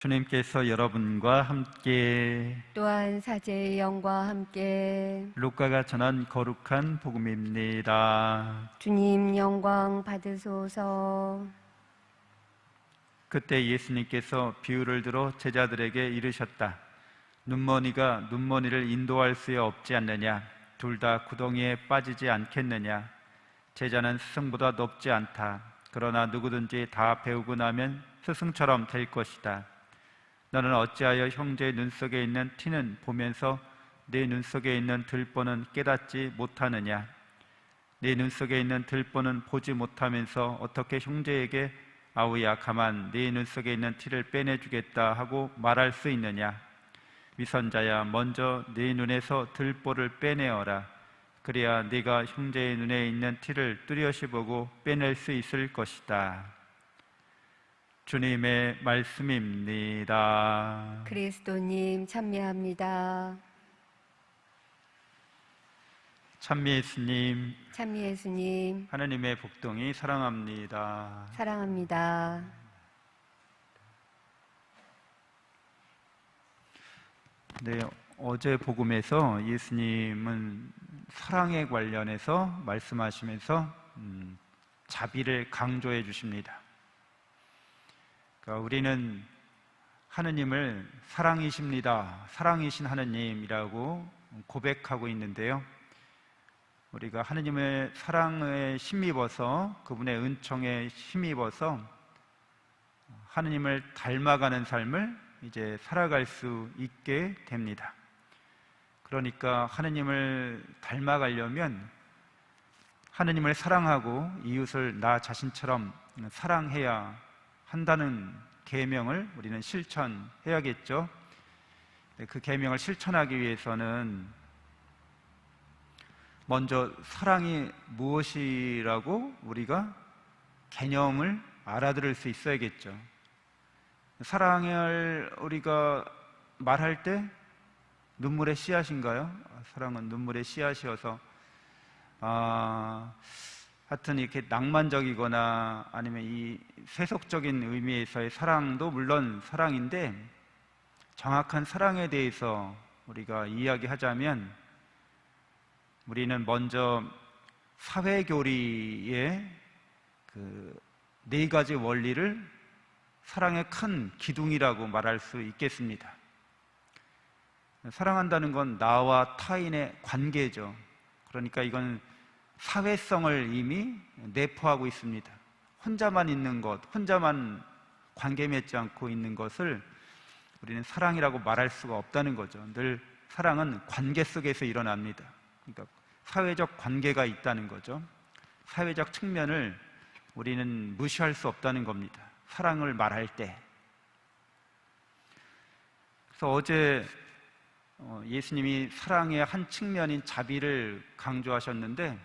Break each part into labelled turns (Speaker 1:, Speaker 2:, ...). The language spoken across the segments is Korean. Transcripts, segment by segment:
Speaker 1: 주님께서 여러분과 함께
Speaker 2: 또한 사제의 영과 함께
Speaker 1: 루카가 전한 거룩한 복음입니다.
Speaker 2: 주님 영광 받으소서.
Speaker 1: 그때 예수님께서 비유를 들어 제자들에게 이르셨다. 눈머니가 눈머니를 인도할 수 없지 않느냐? 둘 다 구덩이에 빠지지 않겠느냐? 제자는 스승보다 높지 않다. 그러나 누구든지 다 배우고 나면 스승처럼 될 것이다. 너는 어찌하여 형제의 눈 속에 있는 티는 보면서 네 눈 속에 있는 들보는 깨닫지 못하느냐? 네 눈 속에 있는 들보는 보지 못하면서 어떻게 형제에게 아우야 가만 네 눈 속에 있는 티를 빼내주겠다 하고 말할 수 있느냐? 위선자야 먼저 네 눈에서 들보를 빼내어라. 그래야 네가 형제의 눈에 있는 티를 뚜렷이 보고 빼낼 수 있을 것이다. 주님의 말씀입니다.
Speaker 2: 그리스도님 찬미합니다.
Speaker 1: 찬미 예수님,
Speaker 2: 찬미 예수님
Speaker 1: 하나님의 복동이 사랑합니다.
Speaker 2: 사랑합니다.
Speaker 1: 네, 어제 복음에서 예수님은 사랑에 관련해서 말씀하시면서 자비를 강조해 주십니다. 그러니까 우리는 하느님을 사랑이십니다. 사랑이신 하느님이라고 고백하고 있는데요. 우리가 하느님의 사랑에 힘입어서 그분의 은총에 힘입어서 하느님을 닮아가는 삶을 이제 살아갈 수 있게 됩니다. 그러니까 하느님을 닮아가려면 하느님을 사랑하고 이웃을 나 자신처럼 사랑해야 한다는 계명을 우리는 실천해야겠죠. 그 계명을 실천하기 위해서는 먼저 사랑이 무엇이라고 우리가 개념을 알아들을 수 있어야겠죠. 사랑을 우리가 말할 때 눈물의 씨앗인가요? 사랑은 눈물의 씨앗이어서 하여튼 이렇게 낭만적이거나 아니면 이 세속적인 의미에서의 사랑도 물론 사랑인데 정확한 사랑에 대해서 우리가 이야기하자면 우리는 먼저 사회교리의 그 네 가지 원리를 사랑의 큰 기둥이라고 말할 수 있겠습니다. 사랑한다는 건 나와 타인의 관계죠. 그러니까 이건 사회성을 이미 내포하고 있습니다. 혼자만 있는 것, 혼자만 관계 맺지 않고 있는 것을 우리는 사랑이라고 말할 수가 없다는 거죠. 늘 사랑은 관계 속에서 일어납니다. 그러니까 사회적 관계가 있다는 거죠. 사회적 측면을 우리는 무시할 수 없다는 겁니다. 사랑을 말할 때. 그래서 어제 예수님이 사랑의 한 측면인 자비를 강조하셨는데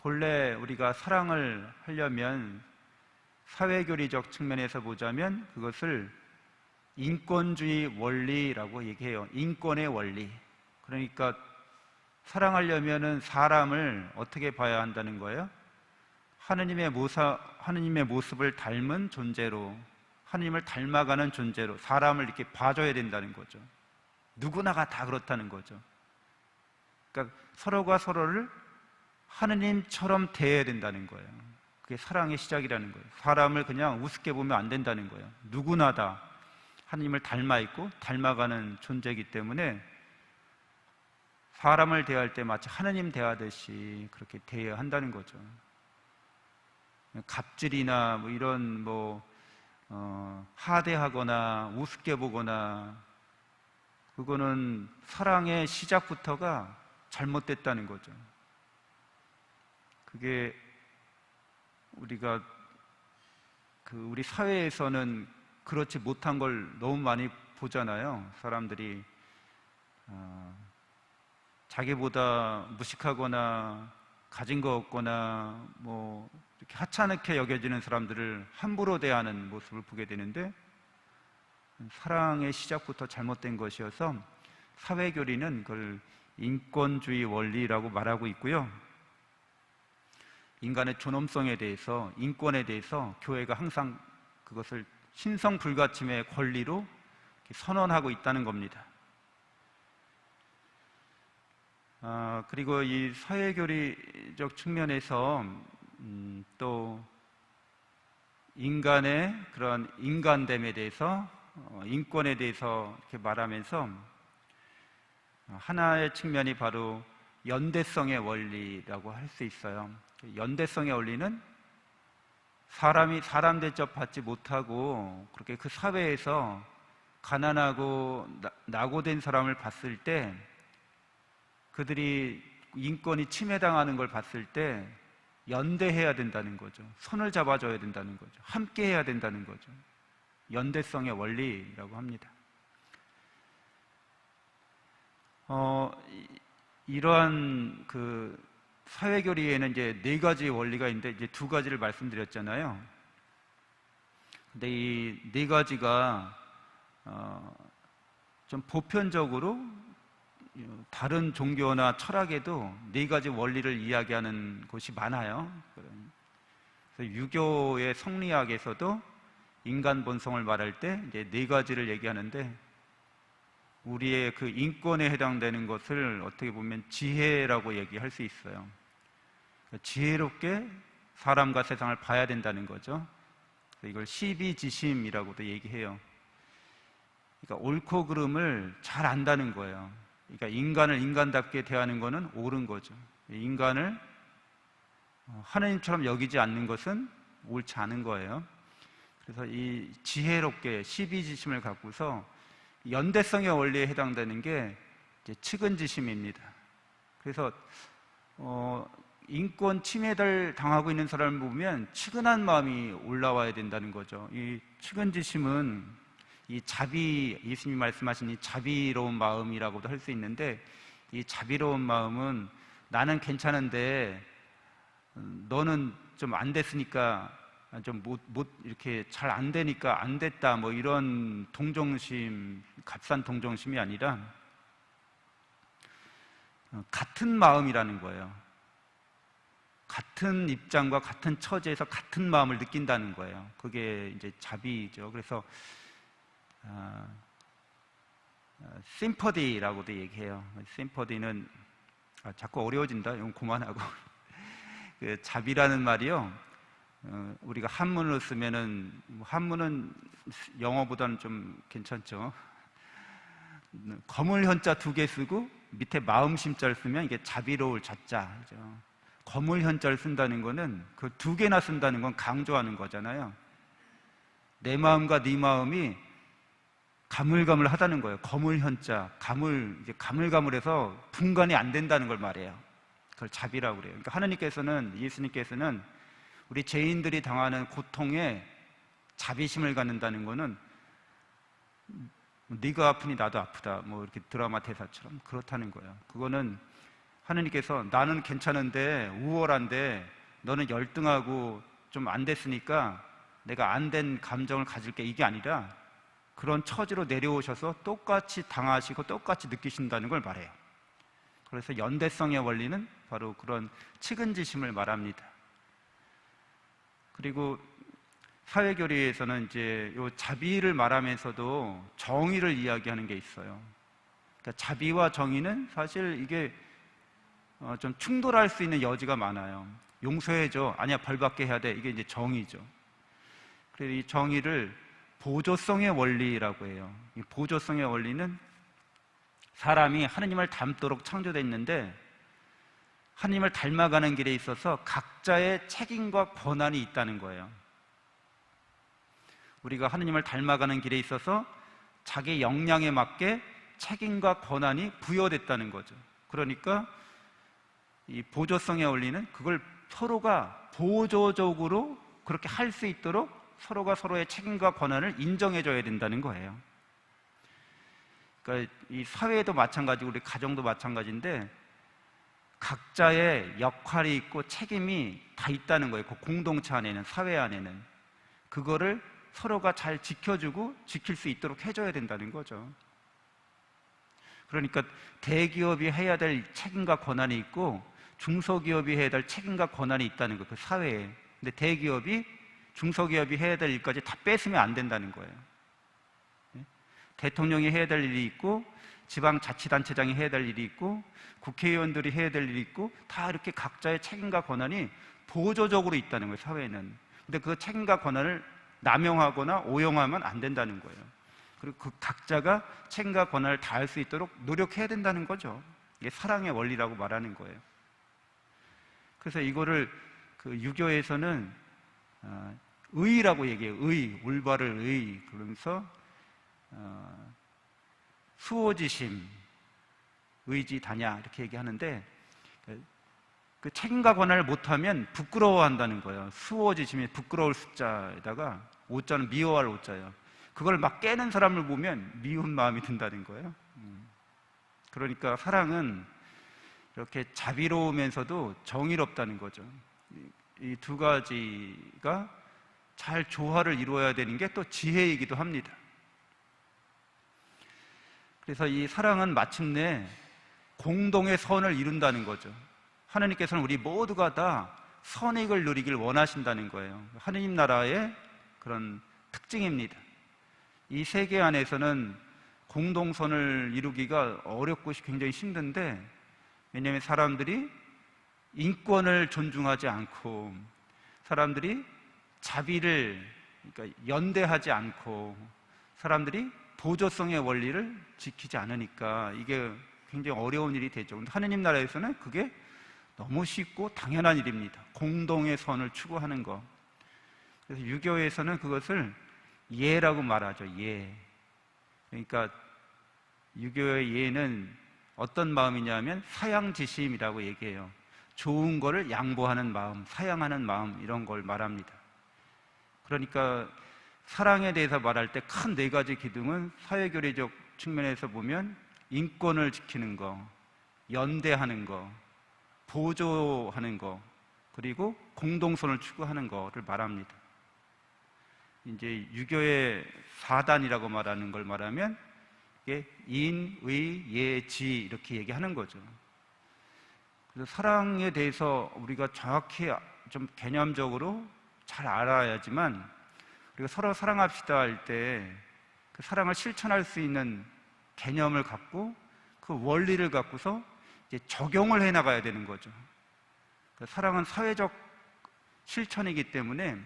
Speaker 1: 본래 우리가 사랑을 하려면 사회교리적 측면에서 보자면 그것을 인권주의 원리라고 얘기해요. 인권의 원리. 그러니까 사랑하려면 사람을 어떻게 봐야 한다는 거예요? 하느님의 모습을 닮은 존재로, 하느님을 닮아가는 존재로 사람을 이렇게 봐줘야 된다는 거죠. 누구나가 다 그렇다는 거죠. 그러니까 서로가 서로를 하느님처럼 대해야 된다는 거예요. 그게 사랑의 시작이라는 거예요. 사람을 그냥 우습게 보면 안 된다는 거예요. 누구나 다 하느님을 닮아 있고 닮아가는 존재이기 때문에 사람을 대할 때 마치 하느님 대하듯이 그렇게 대해야 한다는 거죠. 갑질이나 뭐 이런 하대하거나 우습게 보거나 그거는 사랑의 시작부터가 잘못됐다는 거죠. 그게 우리가 우리 사회에서는 그렇지 못한 걸 너무 많이 보잖아요. 사람들이 자기보다 무식하거나 가진 거 없거나 뭐 이렇게 하찮게 여겨지는 사람들을 함부로 대하는 모습을 보게 되는데 사랑의 시작부터 잘못된 것이어서 사회교리는 그걸 인권주의 원리라고 말하고 있고요. 인간의 존엄성에 대해서, 인권에 대해서 교회가 항상 그것을 신성 불가침의 권리로 선언하고 있다는 겁니다. 그리고 이 사회교리적 측면에서 또 인간의 그런 인간됨에 대해서 인권에 대해서 이렇게 말하면서 하나의 측면이 바로 연대성의 원리라고 할 수 있어요. 연대성의 원리는 사람이 사람 대접받지 못하고 그렇게 그 사회에서 가난하고 낙오된 사람을 봤을 때, 그들이 인권이 침해당하는 걸 봤을 때 연대해야 된다는 거죠. 손을 잡아줘야 된다는 거죠. 함께 해야 된다는 거죠. 연대성의 원리라고 합니다. 이러한 그 사회교리에는 이제 4가지 원리가 있는데 이제 2가지를 말씀드렸잖아요. 근데 이 4가지가 좀 보편적으로 다른 종교나 철학에도 4가지 원리를 이야기하는 곳이 많아요. 그래서 유교의 성리학에서도 인간 본성을 말할 때 이제 4가지를 얘기하는데, 우리의 그 인권에 해당되는 것을 어떻게 보면 지혜라고 얘기할 수 있어요. 지혜롭게 사람과 세상을 봐야 된다는 거죠. 이걸 시비지심이라고도 얘기해요. 그러니까 옳고 그름을 잘 안다는 거예요. 그러니까 인간을 인간답게 대하는 것은 옳은 거죠. 인간을 하나님처럼 여기지 않는 것은 옳지 않은 거예요. 그래서 이 지혜롭게 시비지심을 갖고서 연대성의 원리에 해당되는 게 이제 측은지심입니다. 그래서 인권 침해를 당하고 있는 사람을 보면 측은한 마음이 올라와야 된다는 거죠. 이 측은지심은 이 자비, 예수님이 말씀하신 이 자비로운 마음이라고도 할 수 있는데, 이 자비로운 마음은 나는 괜찮은데 너는 좀 안 됐으니까, 좀 못 이렇게 잘 안 되니까 안 됐다, 뭐 이런 동정심, 값싼 동정심이 아니라 같은 마음이라는 거예요. 같은 입장과 같은 처지에서 같은 마음을 느낀다는 거예요. 그게 이제 자비죠. 그래서 심퍼디라고도 얘기해요. 심퍼디는 자꾸 어려워진다. 이건 그만하고. 그 자비라는 말이요. 우리가 한문으로 쓰면은, 한문은 영어보다는 좀 괜찮죠. 거물 현자 2개 쓰고 밑에 마음 심자를 쓰면 이게 자비로울 자자죠. 거물 현자를 쓴다는 거는 그 2개나 쓴다는 건 강조하는 거잖아요. 내 마음과 네 마음이 가물가물하다는 거예요. 거물 현자, 이제 가물가물해서 분간이 안 된다는 걸 말해요. 그걸 자비라고 그래요. 그러니까 하나님께서는, 예수님께서는 우리 죄인들이 당하는 고통에 자비심을 갖는다는 거는 네가 아프니 나도 아프다, 뭐 이렇게 드라마 대사처럼 그렇다는 거예요. 그거는 하나님께서 나는 괜찮은데 우월한데 너는 열등하고 좀 안 됐으니까 내가 안 된 감정을 가질게, 이게 아니라 그런 처지로 내려오셔서 똑같이 당하시고 똑같이 느끼신다는 걸 말해요. 그래서 연대성의 원리는 바로 그런 측은지심을 말합니다. 그리고 사회교리에서는 이제 요 자비를 말하면서도 정의를 이야기하는 게 있어요. 그러니까 자비와 정의는 사실 이게 좀 충돌할 수 있는 여지가 많아요. 용서해줘, 아니야 벌받게 해야 돼, 이게 이제 정의죠. 그래서 이 정의를 보조성의 원리라고 해요. 이 보조성의 원리는 사람이 하느님을 닮도록 창조됐는데 하느님을 닮아가는 길에 있어서 각자의 책임과 권한이 있다는 거예요. 우리가 하느님을 닮아가는 길에 있어서 자기 역량에 맞게 책임과 권한이 부여됐다는 거죠. 그러니까 이 보조성의 원리는 그걸 서로가 보조적으로 그렇게 할 수 있도록 서로가 서로의 책임과 권한을 인정해줘야 된다는 거예요. 그러니까 이 사회도 마찬가지고 우리 가정도 마찬가지인데 각자의 역할이 있고 책임이 다 있다는 거예요. 그 공동체 안에는, 사회 안에는. 그거를 서로가 잘 지켜주고 지킬 수 있도록 해줘야 된다는 거죠. 그러니까 대기업이 해야 될 책임과 권한이 있고 중소기업이 해야 될 책임과 권한이 있다는 거예요. 그 사회에. 근데 대기업이 중소기업이 해야 될 일까지 다 뺏으면 안 된다는 거예요. 대통령이 해야 될 일이 있고, 지방자치단체장이 해야 될 일이 있고, 국회의원들이 해야 될 일이 있고, 다 이렇게 각자의 책임과 권한이 보조적으로 있다는 거예요, 사회는. 근데 그 책임과 권한을 남용하거나 오용하면 안 된다는 거예요. 그리고 그 각자가 책임과 권한을 다할 수 있도록 노력해야 된다는 거죠. 이게 사랑의 원리라고 말하는 거예요. 그래서 이거를 그 유교에서는 의라고 얘기해요. 의, 올바를 의. 그러면서 수호지심, 의지다냐 이렇게 얘기하는데, 그 책임과 권한을 못하면 부끄러워한다는 거예요. 수호지심이 부끄러울 숫자에다가 오자는 미워할 오자예요. 그걸 막 깨는 사람을 보면 미운 마음이 든다는 거예요. 그러니까 사랑은 이렇게 자비로우면서도 정의롭다는 거죠. 이 두 가지가 잘 조화를 이루어야 되는 게 또 지혜이기도 합니다. 그래서 이 사랑은 마침내 공동의 선을 이룬다는 거죠. 하나님께서는 우리 모두가 다 선익을 누리길 원하신다는 거예요. 하느님 나라의 그런 특징입니다. 이 세계 안에서는 공동선을 이루기가 어렵고 굉장히 힘든데, 왜냐하면 사람들이 인권을 존중하지 않고, 사람들이 자비를, 그러니까 연대하지 않고, 사람들이 보조성의 원리를 지키지 않으니까 이게 굉장히 어려운 일이 되죠. 근데 하느님 나라에서는 그게 너무 쉽고 당연한 일입니다. 공동의 선을 추구하는 것. 그래서 유교에서는 그것을 예라고 말하죠. 예. 그러니까 유교의 예는 어떤 마음이냐면 사양지심이라고 얘기해요. 좋은 거를 양보하는 마음, 사양하는 마음, 이런 걸 말합니다. 그러니까 사랑에 대해서 말할 때 큰 네 가지 기둥은 사회교리적 측면에서 보면 인권을 지키는 거, 연대하는 거, 보조하는 거, 그리고 공동선을 추구하는 거를 말합니다. 이제 유교의 4단이라고 말하는 걸 말하면 이게 인, 의, 예, 지 이렇게 얘기하는 거죠. 그래서 사랑에 대해서 우리가 정확히 좀 개념적으로 잘 알아야지만, 우리가 서로 사랑합시다 할 때 그 사랑을 실천할 수 있는 개념을 갖고 그 원리를 갖고서 이제 적용을 해 나가야 되는 거죠. 사랑은 사회적 실천이기 때문에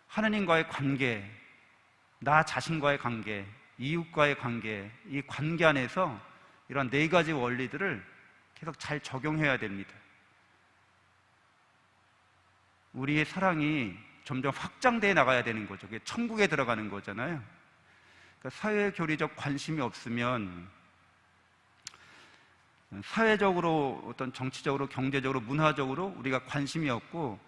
Speaker 1: 하느님과의 관계, 나 자신과의 관계, 이웃과의 관계, 이 관계 안에서 이런 네 가지 원리들을 계속 잘 적용해야 됩니다. 우리의 사랑이 점점 확장되어 나가야 되는 거죠. 그게 천국에 들어가는 거잖아요. 그러니까 사회교리적 관심이 없으면, 사회적으로, 어떤 정치적으로, 경제적으로, 문화적으로 우리가 관심이 없고,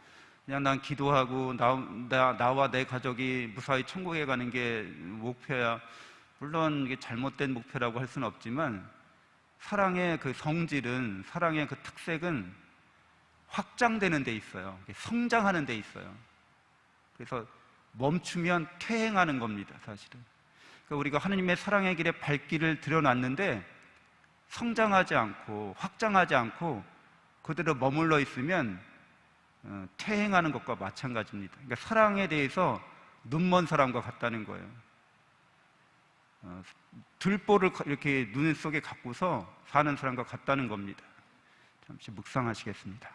Speaker 1: 그냥 난 기도하고 나와 내 가족이 무사히 천국에 가는 게 목표야. 물론 이게 잘못된 목표라고 할 수는 없지만, 사랑의 그 성질은, 사랑의 그 특색은 확장되는 데 있어요. 성장하는 데 있어요. 그래서 멈추면 퇴행하는 겁니다, 사실은. 그러니까 우리가 하느님의 사랑의 길에 발길을 들여놨는데 성장하지 않고 확장하지 않고 그대로 머물러 있으면 퇴행하는 것과 마찬가지입니다. 그러니까 사랑에 대해서 눈먼 사람과 같다는 거예요. 들보를 이렇게 눈 속에 갖고서 사는 사람과 같다는 겁니다. 잠시 묵상하시겠습니다.